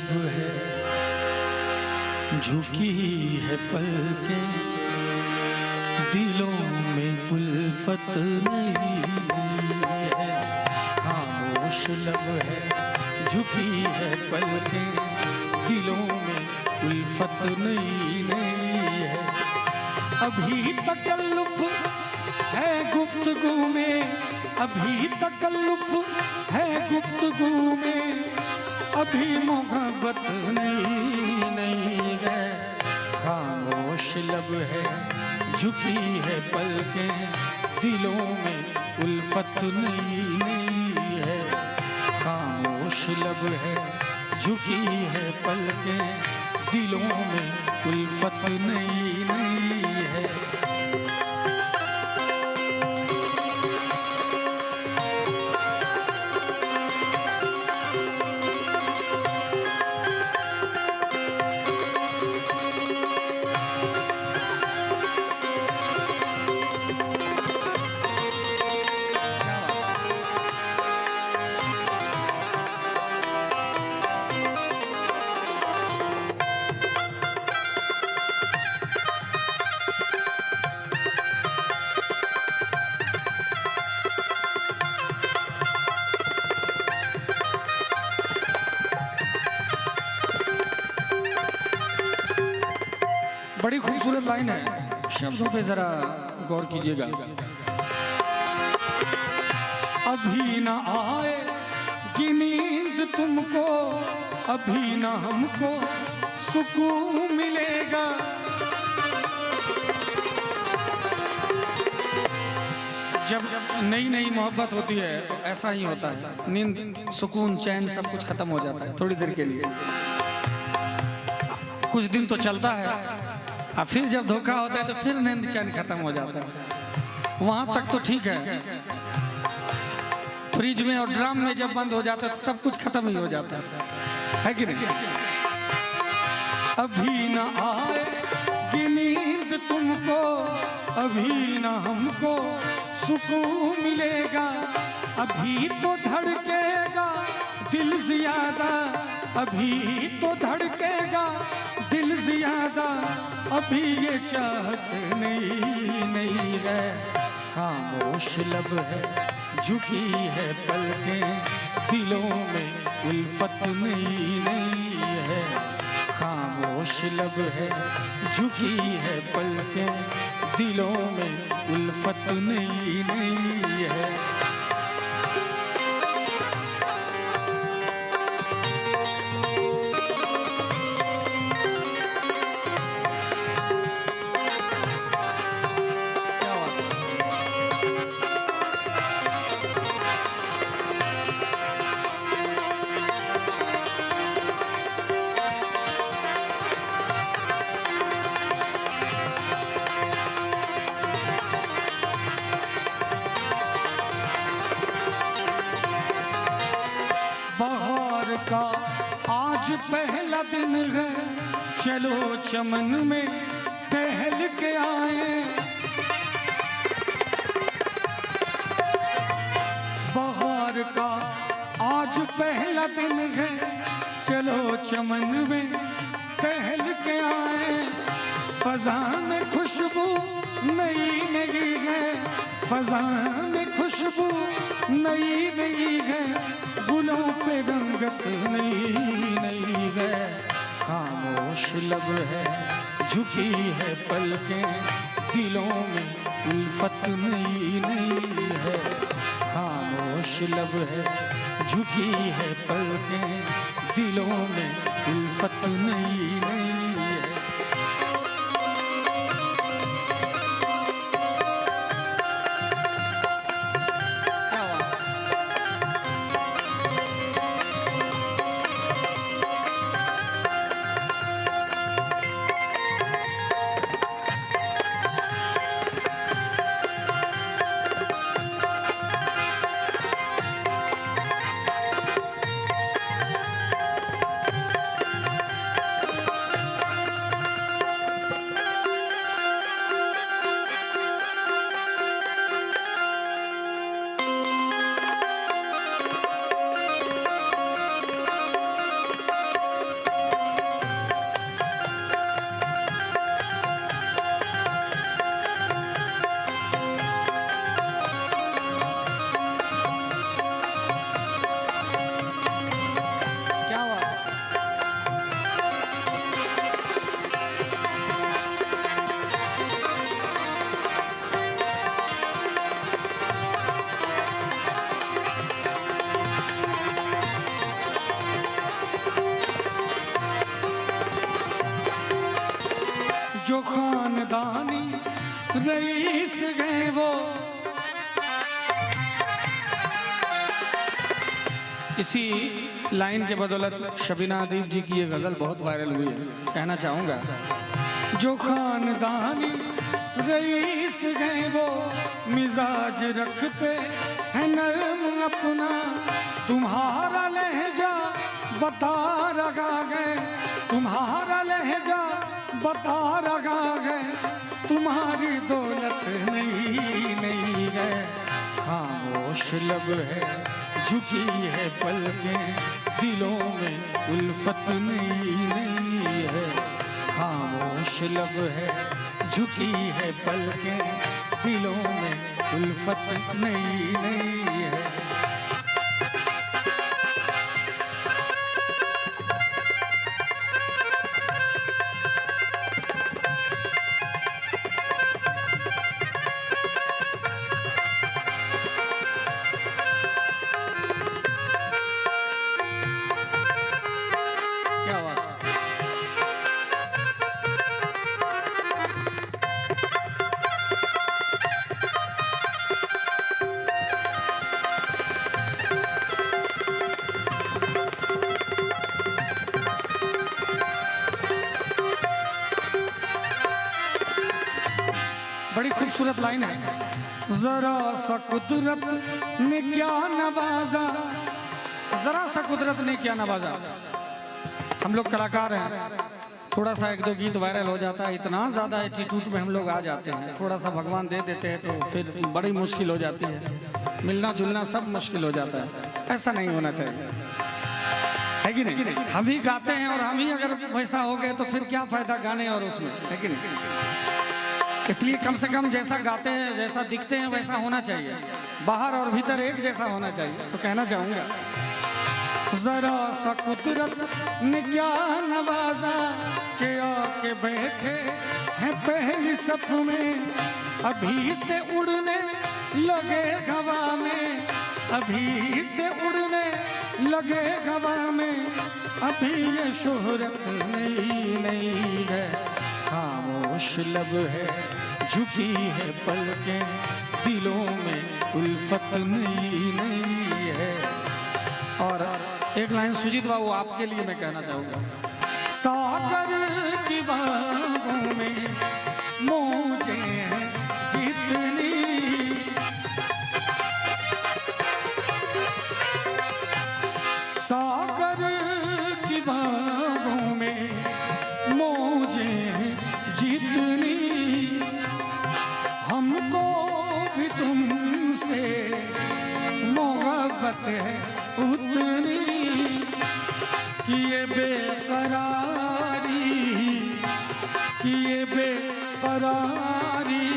लब है, झुकी है पलकें, दिलों में उल्फत नहीं है। खामोश लब है, झुकी है पलकें, दिलों में उल्फत नहीं है। अभी तकल्लुफ है गुफ्तगू में, अभी तकल्लुफ है गुफ्तगू में, अभी मोहब्बत नहीं है। खामोश लब है, झुकी है पलकें, दिलों में उल्फत नहीं है। खामोश लब है, झुकी है पलकें, दिलों में उल्फत नहीं है। बड़ी खूबसूरत लाइन है, शब्दों पे जरा गौर कीजिएगा। अभी ना आए कि नींद तुमको, अभी ना हमको सुकून मिलेगा। जब नई नई मोहब्बत होती है तो ऐसा ही होता है, नींद सुकून चैन सब कुछ खत्म हो जाता है थोड़ी देर के लिए। कुछ दिन तो चलता है, और फिर जब धोखा होता है तो फिर नींद चैन खत्म हो जाता है। वहां तक तो ठीक है, फ्रिज में और ड्रम में जब बंद हो जाता है तो सब कुछ खत्म ही हो जाता है कि नहीं? अभी ना आए कि नींद तुमको, अभी ना हमको सुकून मिलेगा। अभी तो धड़केगा दिल ज्यादा, अभी तो धड़केगा दिल ज्यादा, अभी ये चाहत नहीं है। खामोश लब है, झुकी है पलकें, दिलों में उल्फत नहीं है। खामोश लब है, झुकी है पलकें, दिलों में उल्फत नहीं है। बहार का आज पहला दिन है, चलो चमन में टहल के आए। बहार का आज पहला दिन है, चलो चमन में टहल के आए। फजा में खुशबू नई नई है, फजा में खुशबू नई नई है, गुलों पे रंगत नई है। खामोश लब है, झुकी है पलकें, दिलों में उल्फत नई है। खामोश लब है, झुकी है पलकें, दिलों में उल्फत नई है। जो खानदानी रईस गए वो। इसी लाइन के बदौलत शबीना अदीब जी की ये गजल बहुत वायरल हुई है। कहना चाहूंगा, जो खानदानी रईस गए वो मिजाज रखते हैं नर्म अपना, तुम्हारा लहजा बता रगा गए, तुम्हारा लहजा बता रगा गए, तुम्हारी दौलत नहीं नहीं है। खामोश लब है झुकी है पलकें, दिलों में उल्फत नहीं नहीं है। खामोश लब है झुकी है पलकें, दिलों में उल्फत नहीं नहीं है। बड़ी खूबसूरत लाइन है। जरा सा कुदरत ने क्या नवाजा, जरा सा कुदरत ने क्या नवाजा। हम लोग कलाकार हैं, थोड़ा सा एक दो गीत वायरल हो जाता है, इतना ज्यादा एटीट्यूड में हम लोग आ जाते हैं, थोड़ा सा भगवान दे देते हैं तो फिर बड़ी मुश्किल हो जाती है, मिलना जुलना सब मुश्किल हो जाता है। ऐसा नहीं होना चाहिए, है कि नहीं? हम ही गाते हैं और हम ही अगर वैसा हो गए तो फिर क्या फायदा गाने और उसमें, है कि नहीं? इसलिए कम से कम जैसा गाते हैं, जैसा दिखते हैं वैसा होना चाहिए, बाहर और भीतर एक जैसा होना चाहिए। तो कहना चाहूंगा, जरा सा कुदरत ने क्या नवाजा के आके बैठे हैं पहली सफ में, अभी से उड़ने लगे हवा में, अभी से उड़ने लगे हवा में, अभी ये शोहरत नहीं नहीं है। खामोश लब है झुकी है पलकें, दिलों में उल्फत नहीं नहीं है। और एक लाइन सुजीत बाबू आपके लिए मैं कहना चाहूंगा, सागर की बाहों में मौजें हैं जितनी, सागर की बाहों में मौजें हैं जितनी, हमको भी तुमसे मोहब्बत है उतनी, कि ये बेकरारी, कि ये बेकरारी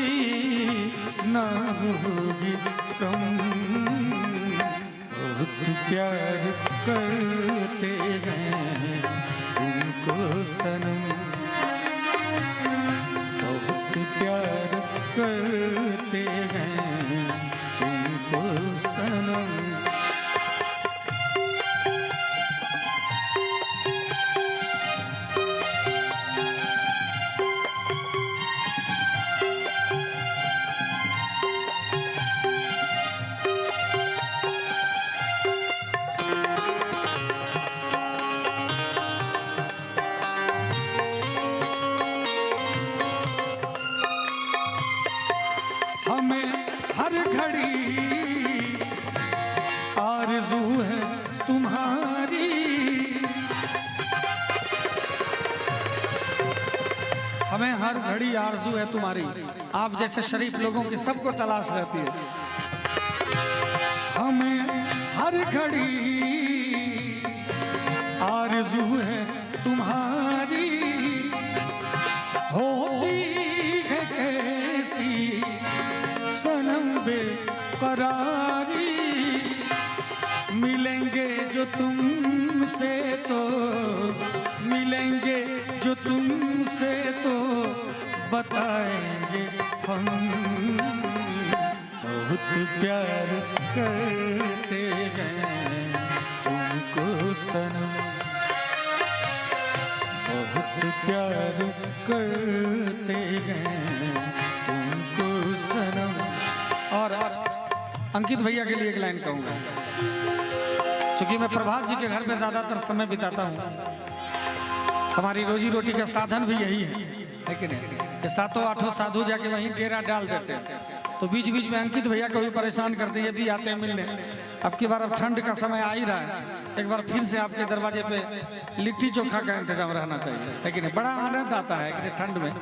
ना होगी कम। बहुत प्यार करते हैं तुमको सनम, बहुत प्यार करते हैं तुमको सनम। हमें हर घड़ी आरज़ू है तुम्हारी, हमें हर घड़ी आरज़ू है तुम्हारी। आप जैसे शरीफ लोगों की सबको तलाश रहती है। हमें हर घड़ी आरज़ू है तुम्हारी, होती है कैसी सनम बेकरारी, मिलेंगे जो तुमसे तो, मिलेंगे जो तुमसे तो बताएंगे हम, बहुत प्यार करते हैं तुमको सनम, बहुत प्यार करते हैं तुमको सनम। और अंकित भैया के लिए एक लाइन कहूँगा, क्योंकि मैं प्रभात जी के घर पे ज़्यादातर समय बिताता हूँ, हमारी रोजी रोटी का साधन भी यही है कि नहीं? ये 7-8 साधु जाके वहीं डेरा डाल देते हैं, तो बीच बीच में अंकित भैया को भी परेशान करते हैं, ये भी आते हैं मिलने। अब की बार अब ठंड का समय आ ही रहा है, एक बार फिर से आपके दरवाजे पे लिट्टी चोखा का इंतजाम रहना चाहिए, है कि नहीं? बड़ा आनंद आता है कि ठंड में।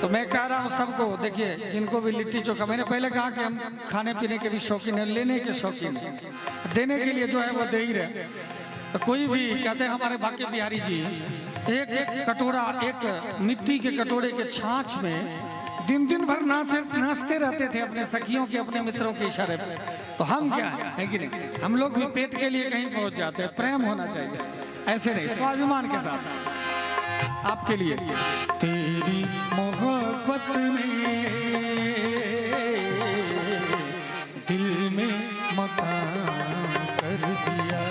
तो मैं कह रहा हूँ सबको, देखिए जिनको भी लिट्टी चोखा, मैंने पहले कहा कि हम खाने पीने के भी शौकीन है, लेने के शौकीन है, देने के लिए जो है वो दे ही रहे। तो कोई भी कहते हैं हमारे बाके बिहारी जी एक कटोरा, एक मिट्टी के कटोरे के छाछ में दिन भर नाचते रहते थे अपने सखियों के, अपने मित्रों के इशारे पे। तो हम क्या है कि नहीं, हम लोग भी पेट के लिए कहीं पहुंच जाते हैं। प्रेम होना चाहिए, ऐसे नहीं, स्वाभिमान के साथ। आपके लिए तेरी मोहब्बत ने दिल में मकान कर दिया,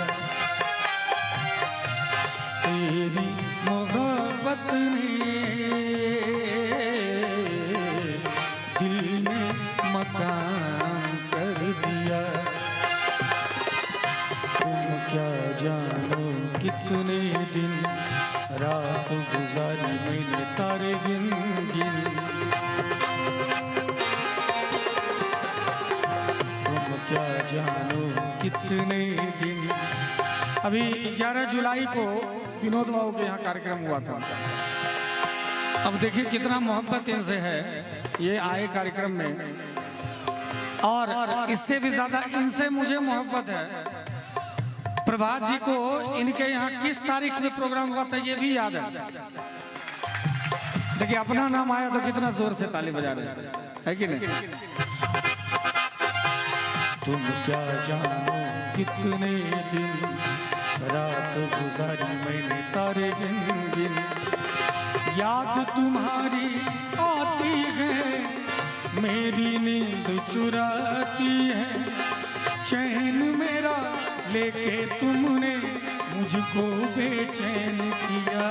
तेरी मोहब्बत ने दिल में मकान कर दिया। तुम क्या जानो कितने दिन रात गुजारी मैंने तारे गिन गिन, तुम क्या जानो कितने दिन। अभी 11 जुलाई को विनोद बाबू के यहाँ कार्यक्रम हुआ था। अब देखिए कितना मोहब्बत इनसे है, ये आए कार्यक्रम में, और इससे भी ज्यादा इनसे मुझे मोहब्बत है। प्रभात जी को इनके यहाँ किस तारीख में प्रोग्राम हुआ था ये भी याद है। देखिए अपना नाम आया तो कितना जोर से ताली बजा रहे है कि नहीं? तुम क्या जानो कितने दिन रात गुजारी मैंने तारे गिन गिन, याद तुम्हारी आती है, मेरी नींद चुराती है, चैन मेरा लेके तुमने मुझको बेचैन किया,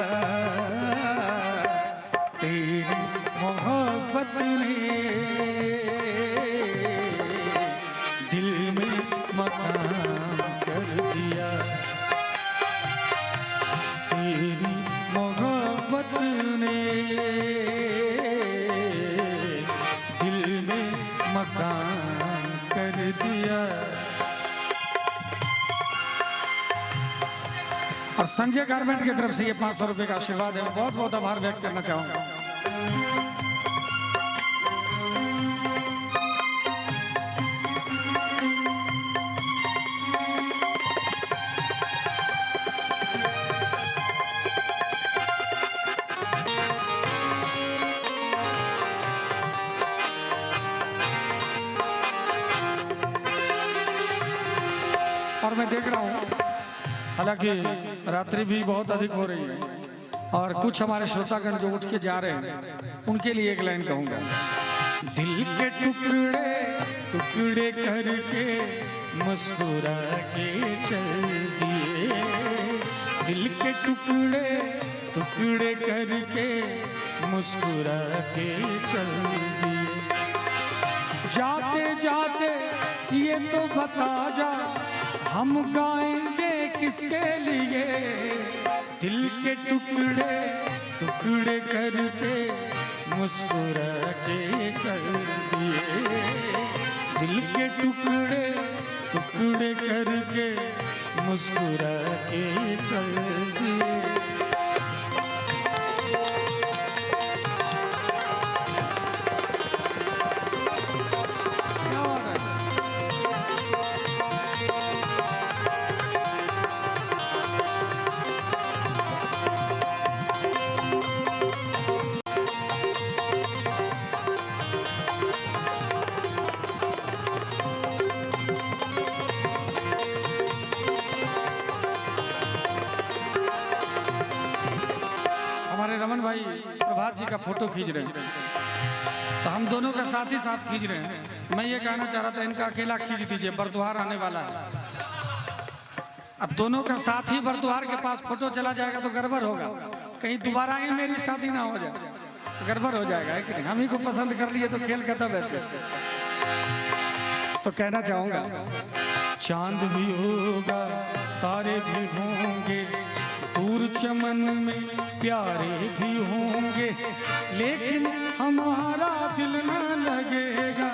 तेरी मोहब्बत ने दिल में मकान कर दिया, तेरी मोहब्बत ने दिल में मकान कर दिया। और संजय गारमेंट की तरफ से ये 500 रुपए का आशीर्वाद है, बहुत बहुत आभार व्यक्त करना चाहूंगा। और मैं देख रहा हूँ हालांकि रात्रि भी बहुत अधिक हो रही है, और कुछ हमारे श्रोतागण जो उठ के जा रहे हैं उनके लिए एक लाइन कहूंगा। दिल के टुकड़े टुकड़े करके मुस्कुरा के चल दिए, दिल के टुकड़े टुकड़े करके मुस्कुरा के चल दिए, जाते जाते ये तो बता जा हम गाएंगे किसके लिए, दिल के टुकड़े टुकड़े करके मुस्कुरा के चल दिए, दिल के टुकड़े टुकड़े करके मुस्कुरा के चल दिए। रमन भाई प्रभात जी का फोटो खींच रहे हैं, तो हम दोनों का साथ ही साथ खींच रहे हैं। मैं ये कहना चाह रहा था इनका अकेला खींच दीजिए, बरद्वार आने वाला है। अब दोनों का साथ ही बरद्वार के पास फोटो चला जाएगा तो गड़बड़ होगा, कहीं दोबारा ही मेरी शादी ना हो जाए, गड़बड़ हो जाएगा, है कि नहीं? हम ही को पसंद कर लिए तो खेल खत्म है फिर। तो कहना चाहूंगा, चांद भी होगा तारे भी होंगे, दूर चमन में प्यारे भी होंगे, लेकिन हमारा दिल ना लगेगा।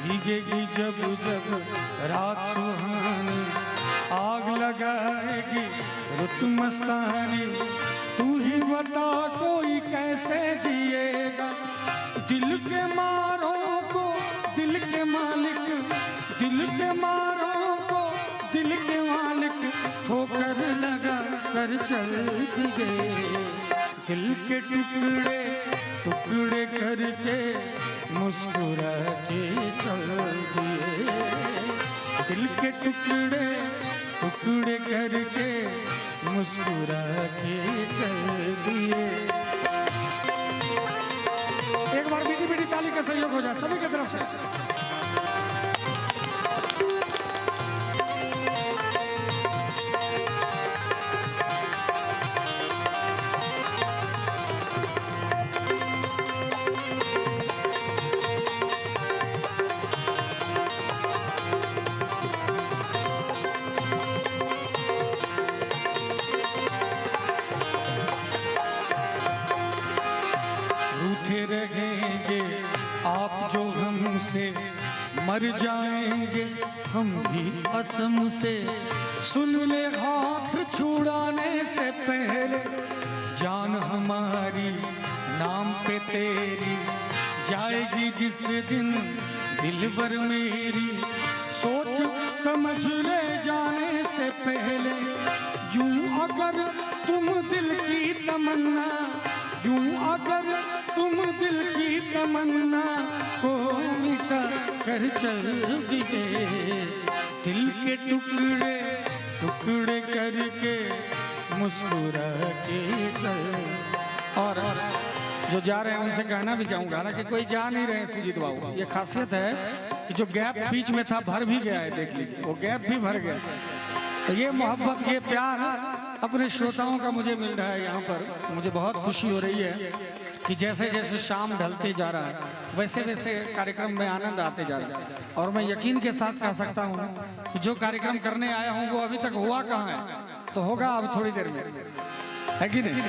भीगेगी जब जब रात सुहानी, आग लगाएगी रुत मस्तानी, तू ही बता कोई कैसे जिएगा। दिल के मारों को दिल के मालिक, दिल के मारों को दिल के मालिक ठोकर लगा कर चल दिए। दिल के टुकड़े टुकड़े करके मुस्कुरा के चल दिए। दिल के टुकड़े टुकड़े करके मुस्कुरा के चल दिए। एक बार मीठी मीठी ताली का सहयोग हो जाए सभी की तरफ से। रहेंगे आप जो हमसे, मर जाएंगे हम भी कसम से। सुन ले हाथ छुड़ाने से पहले, जान हमारी नाम पे तेरी जाएगी जिस दिन दिलबर मेरी। सोच समझ ले जाने से पहले, यूं अगर तुम दिल की तमन्ना, यूं अगर तुम दिल की तमन्ना को मिटा कर चल दिए। दिल के टुकड़े टुकड़े करके मुस्कुरा के चल। और जो जा रहे हैं उनसे कहना भी चाहूंगा, हालांकि कोई जा नहीं रहे सुजीत बाबू, ये खासियत है कि जो गैप बीच में था भर भी गया है, देख लीजिए वो गैप भी भर गया। तो ये मोहब्बत ये प्यार अपने श्रोताओं का मुझे मिल रहा है यहाँ पर। मुझे बहुत खुशी हो रही है कि जैसे जैसे शाम ढलते जा रहा है वैसे वैसे कार्यक्रम में आनंद आते जा रहा है। और मैं यकीन के साथ कह सकता हूँ कि जो कार्यक्रम करने आया हूँ वो अभी तक हुआ कहाँ है, तो होगा अब थोड़ी देर में, है कि नहीं?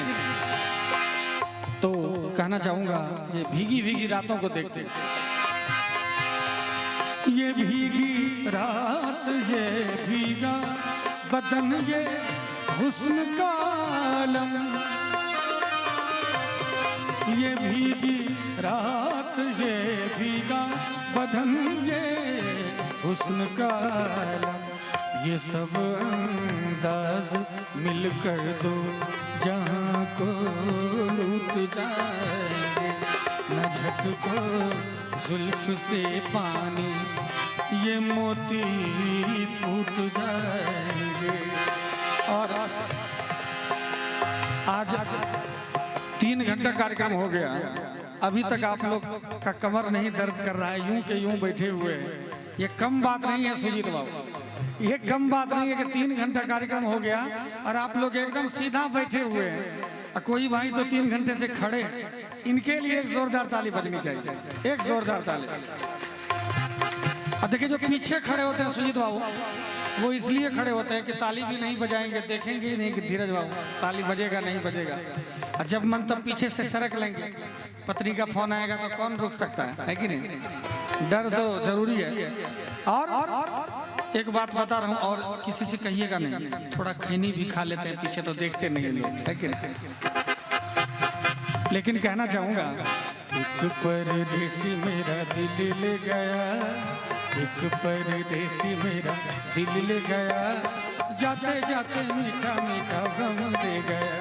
तो कहना चाहूँगा, ये भीगी भीगी रातों को देखते, ये भीगी रात ये भीगा बदन ये हुस्न का आलम, ये भीगी रात ये भीगा बदन ये हुस्न का आलम। ये सब अंदाज मिलकर दो जहां को लूट जाएंगे। न झटको जुल्फ से पानी ये मोती फूट जाएंगे। और आज 3 घंटा कार्यक्रम हो गया, अभी तक आप लोग का कमर नहीं दर्द कर रहा है, यूं के यूं बैठे हुए हैं। ये कम बात नहीं है सुजीत बाबू, ये कम बात नहीं है कि 3 घंटा कार्यक्रम हो गया और आप लोग एकदम सीधा बैठे हुए हैं। कोई भाई तो 3 घंटे से खड़े हैं, इनके लिए एक जोरदार ताली बजनी चाहिए, एक जोरदार ताली। अब देखिए जो पीछे खड़े होते हैं सुजीत बाबू, वो इसलिए खड़े होते हैं कि ताली भी नहीं बजाएंगे, देखेंगे ही नहीं कि धीरज बाबू ताली बजेगा नहीं बजेगा। और जब मन तब पीछे से सरक लेंगे, पत्नी का फोन आएगा तो कौन रोक सकता है कि नहीं? डर तो जरूरी है। और एक बात बता रहा हूँ, और किसी से कहिएगा नहीं, थोड़ा खैनी भी खा लेते हैं पीछे तो देखते नहीं लोग, है कि नहीं? लेकिन कहना चाहूँगा, एक परदेसी मेरा दिल ले गया, एक परदेसी मेरा दिल ले गया, जाते जाते मीठा मीठा गम दे गया।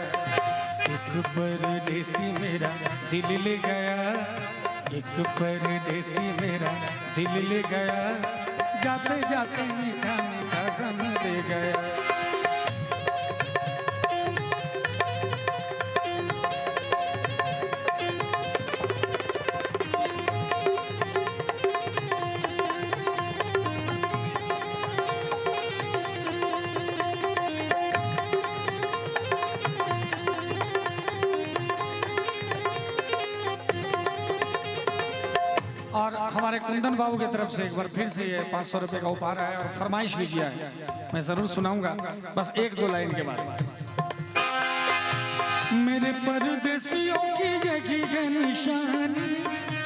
एक परदेसी मेरा दिल ले गया, एक परदेसी मेरा दिल ले गया, जाते जाते मीठा मीठा गम दे गया। और हमारे कुंदन बाबू की तरफ से एक बार फिर से ये 500 रुपए का उपहार आया और फरमाइश भी किया है, मैं जरूर सुनाऊंगा, बस एक दो लाइन के बाद। मेरे परदेसियों की ये निशानी,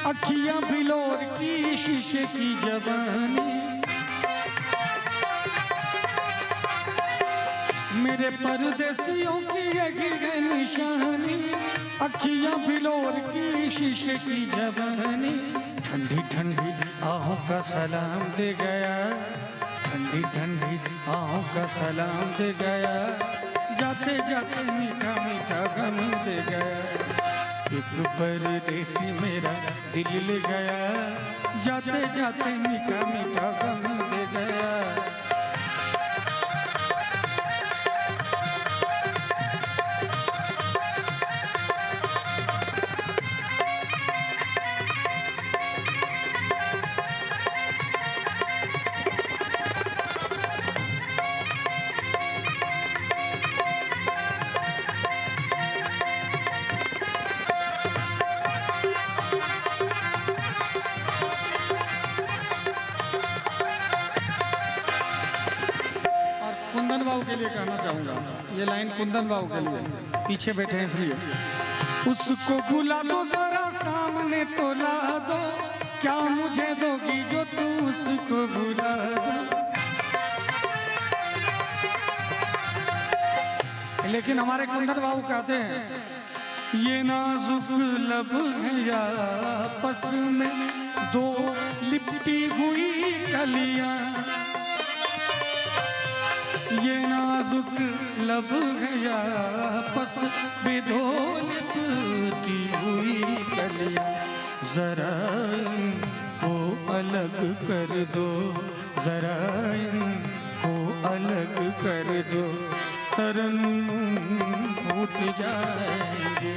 अखियां बिलोर की शीशे की जवानी, मेरे परदेसियों की ये निशानी, अखियां बिलोर की शीशे की जवानी, ठंडी ठंडी आहों का सलाम दे गया, ठंडी ठंडी आहों का सलाम दे गया, जाते जाते मीठा मीठा गम दे गया, एक परदेसी मेरा दिल ले गया, जाते जाते मीठा मीठा गम दे गया। कुंदन बाबू के लिए कहना चाहूंगा, ये लाइन कुंदन बाबू के लिए, पीछे बैठे हैं इसलिए। उसको बुला दो जरा सामने तो ला दो, क्या मुझे दोगी जो तू उसको बुला दो। लेकिन हमारे कुंदन बाबू कहते हैं, ये नाजुक लब है या आपस में दो लिपटी हुई कलियां, ये नाजुक लब है या आपस में दो लिपटी हुई कलियां, जरा इनको अलग कर दो, जरा इनको अलग कर दो, तरन्नुम फूट जाएंगे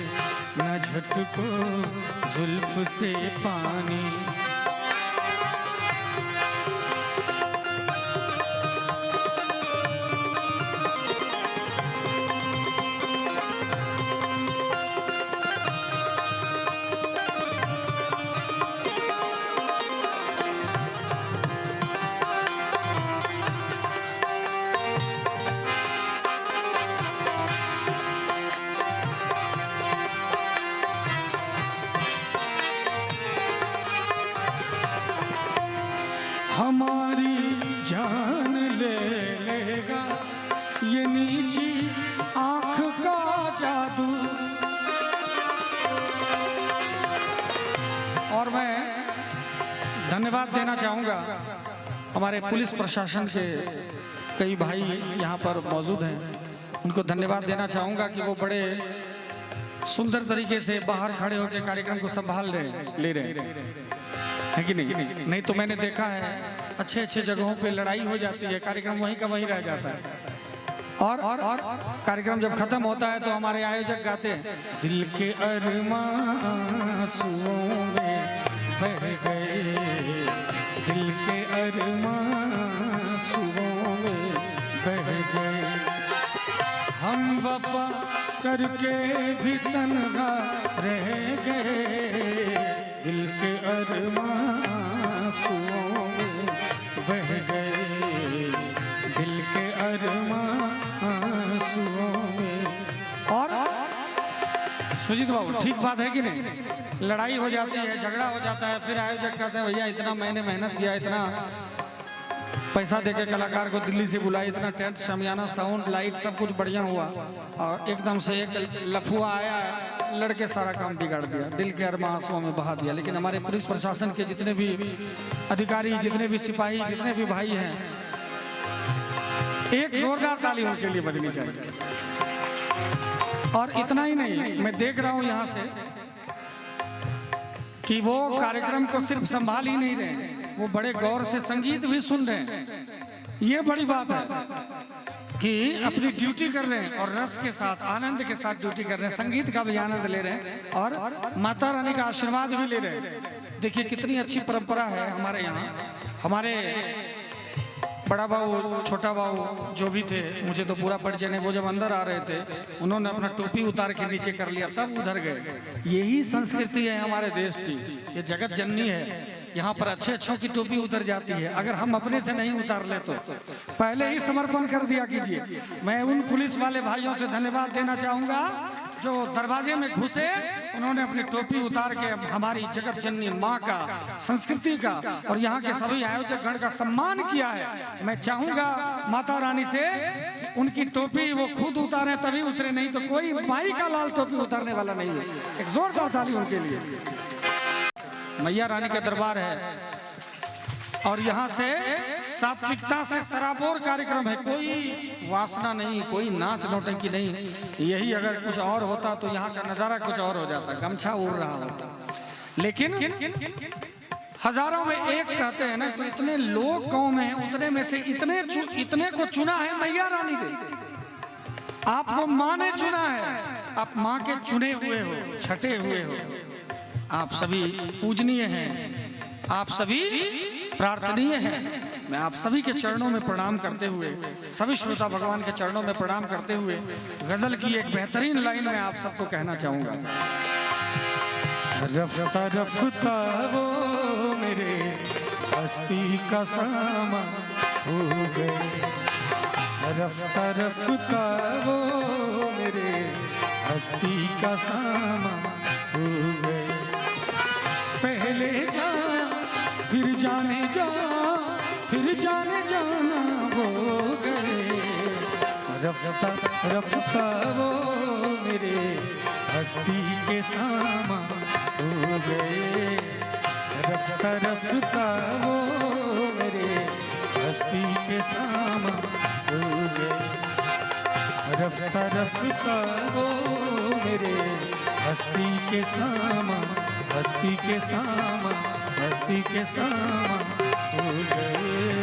न झटको जुल्फ से पानी। हमारी जान ले लेगा ये नीची आंख का जादू। और मैं धन्यवाद देना चाहूंगा हमारे पुलिस प्रशासन के कई भाई यहाँ पर मौजूद हैं, उनको धन्यवाद देना चाहूंगा कि वो बड़े सुंदर तरीके से बाहर खड़े होकर कार्यक्रम को संभाल ले रहे है कि नहीं तो मैंने देखा है अच्छे अच्छे जगहों पे लड़ाई हो जाती है, कार्यक्रम वहीं का वहीं रह जाता है, और कार्यक्रम जब खत्म होता है तो हमारे आयोजक गाते हैं, दिल के अरमां आंसुओं में बह गए, दिल के अरमां आंसुओं में बह गए, हम वफा करके भी तन्हा रह गए, दिल के अरमां आंसुओं में बह गए, दिल के अरमां आंसुओं में। और सुजीत बाबू ठीक बात है कि नहीं, लड़ाई हो जाती है, झगड़ा हो जाता है, फिर आयोजक कहते हैं भैया इतना मैंने मेहनत किया, इतना पैसा देके कलाकार को दिल्ली से बुलाया, इतना टेंट शामियाना साउंड लाइट सब कुछ बढ़िया हुआ, और एकदम से एक लफुआ आया लड़के सारा काम बिगाड़ दिया, दिल के अरमां आंसुओं में बहा दिया। लेकिन हमारे पुलिस प्रशासन के जितने भी अधिकारी, जितने भी सिपाही, जितने भी भाई हैं, एक जोरदार ताली उनके लिए बजनी चाहिए। और इतना ही नहीं, मैं देख रहा हूं यहां से कि वो कार्यक्रम को सिर्फ संभाल ही नहीं रहे, वो बड़े गौर से संगीत भी सुन रहे हैं। ये बड़ी बात है कि अपनी ड्यूटी कर रहे हैं और रस के साथ, आनंद के साथ ड्यूटी कर रहे हैं, संगीत का भी आनंद ले रहे हैं और माता रानी का आशीर्वाद भी ले रहे हैं। देखिए कितनी अच्छी परंपरा है हमारे यहाँ। हमारे बड़ा बाबू छोटा बाबू जो भी थे, मुझे तो पूरा परिचय नहीं, वो जब अंदर आ रहे थे उन्होंने अपना टोपी उतार के नीचे कर लिया, तब उधर गए। यही संस्कृति है हमारे देश की, ये जगत जननी है। यहाँ पर अच्छे अच्छों की टोपी उतर जाती है, अगर हम अपने से नहीं उतार ले तो पहले ही समर्पण कर दिया कीजिए। मैं उन पुलिस वाले भाइयों से धन्यवाद देना चाहूँगा जो दरवाजे में घुसे, उन्होंने अपनी टोपी उतार के हमारी जगत जननी माँ का, संस्कृति का और यहाँ के सभी आयोजक गण का सम्मान किया है। मैं चाहूँगा माता रानी से उनकी टोपी वो खुद उतारे तभी उतरे, नहीं तो कोई माई का लाल टोपी उतारने वाला नहीं है। एक जोरदार ताली उनके लिए। मैया रानी का दरबार है और यहाँ से सात्विकता से सराबोर कार्यक्रम है, कोई वासना नहीं, कोई नाच नौटंकी नहीं। यही अगर कुछ और होता तो यहाँ का नजारा कुछ और हो जाता, गमछा उड़ रहा होता। लेकिन हजारों में एक कहते हैं ना, तो इतने लोग गांव में हैं, उतने में से इतने को चुना है मैया रानी ने। आपको माँ ने चुना है, आप माँ के चुने हुए हो, छठे हुए हो। आप सभी पूजनीय हैं, आप सभी प्रार्थनीय हैं। मैं आप सभी के चरणों में प्रणाम करते हुए, सभी श्रोता भगवान के चरणों में प्रणाम करते हुए गजल की एक बेहतरीन लाइन में आप सबको कहना चाहूंगा। रफ्ता रफ्ता वो मेरे हस्ती का सामा हो गए, रफ्ता रफ्ता वो मेरे हस्ती का सामा हो गए। पहले जा फिर जाने जा, फिर जाने जाना हो गए, रफ्ता रफ्ता वो मेरे हस्ती के सामा हो गए, रफ्ता रफ्ता वो मेरे हस्ती के सामा हो गए, रफ्ता रफ्ता वो मेरे हस्ती के सामा, हस्ती के सामा, हस्ती के सामा हो गए।